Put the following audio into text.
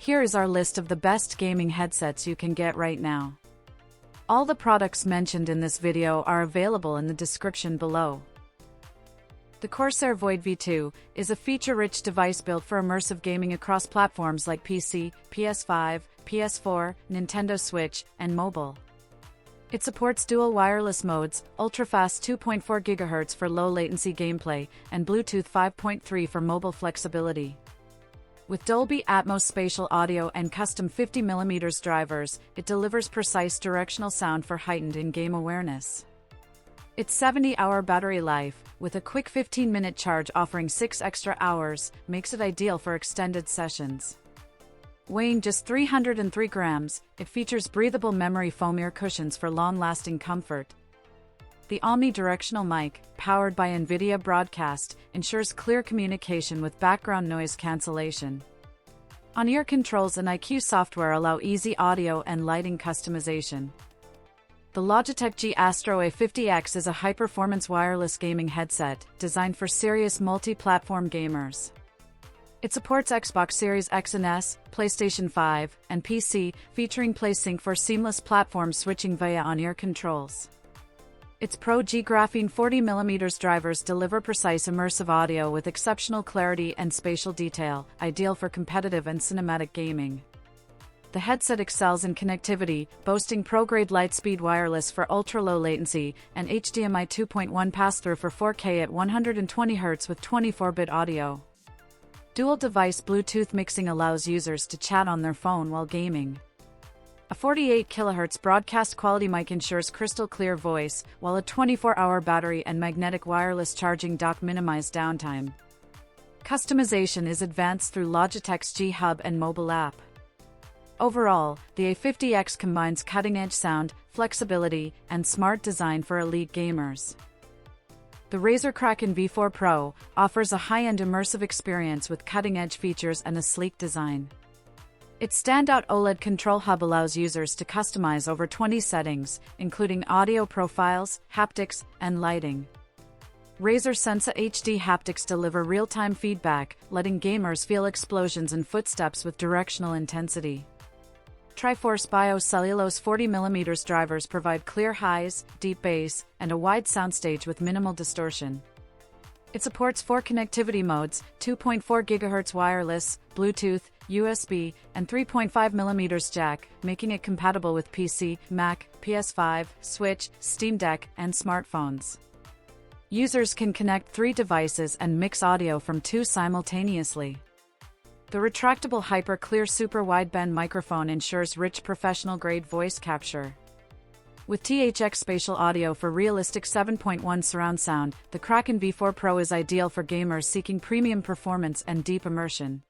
Here is our list of the best gaming headsets you can get right now. All the products mentioned in this video are available in the description below. The Corsair Void V2 is a feature-rich device built for immersive gaming across platforms like PC, PS5, PS4, Nintendo Switch, and mobile. It supports dual wireless modes, ultra-fast 2.4 GHz for low-latency gameplay, and Bluetooth 5.3 for mobile flexibility. With Dolby Atmos spatial audio and custom 50mm drivers, it delivers precise directional sound for heightened in-game awareness. Its 70-hour battery life, with a quick 15-minute charge offering 6 extra hours, makes it ideal for extended sessions. Weighing just 303 grams, it features breathable memory foam ear cushions for long-lasting comfort. The omnidirectional mic, powered by NVIDIA Broadcast, ensures clear communication with background noise cancellation. On-ear controls and IQ software allow easy audio and lighting customization. The Logitech G Astro A50X is a high-performance wireless gaming headset designed for serious multi-platform gamers. It supports Xbox Series X and S, PlayStation 5, and PC, featuring PlaySync for seamless platform switching via on-ear controls. Its Pro G Graphene 40mm drivers deliver precise immersive audio with exceptional clarity and spatial detail, ideal for competitive and cinematic gaming. The headset excels in connectivity, boasting pro-grade Lightspeed wireless for ultra-low latency and HDMI 2.1 pass-through for 4K at 120 Hz with 24-bit audio. Dual-device Bluetooth mixing allows users to chat on their phone while gaming. A 48 kHz broadcast quality mic ensures crystal clear voice, while a 24-hour battery and magnetic wireless charging dock minimize downtime. Customization is advanced through Logitech's G Hub and mobile app. Overall, the A50X combines cutting-edge sound, flexibility, and smart design for elite gamers. The Razer Kraken V4 Pro offers a high-end immersive experience with cutting-edge features and a sleek design. Its standout OLED control hub allows users to customize over 20 settings, including audio profiles, haptics, and lighting. Razer Sensa HD haptics deliver real-time feedback, letting gamers feel explosions and footsteps with directional intensity. Triforce Bio-Cellulose 40mm drivers provide clear highs, deep bass, and a wide soundstage with minimal distortion. It supports 4 connectivity modes, 2.4 GHz wireless, Bluetooth, USB, and 3.5mm jack, making it compatible with PC, Mac, PS5, Switch, Steam Deck, and smartphones. Users can connect 3 devices and mix audio from 2 simultaneously. The retractable HyperClear super wideband microphone ensures rich professional-grade voice capture. With THX spatial audio for realistic 7.1 surround sound, the Kraken V4 Pro is ideal for gamers seeking premium performance and deep immersion.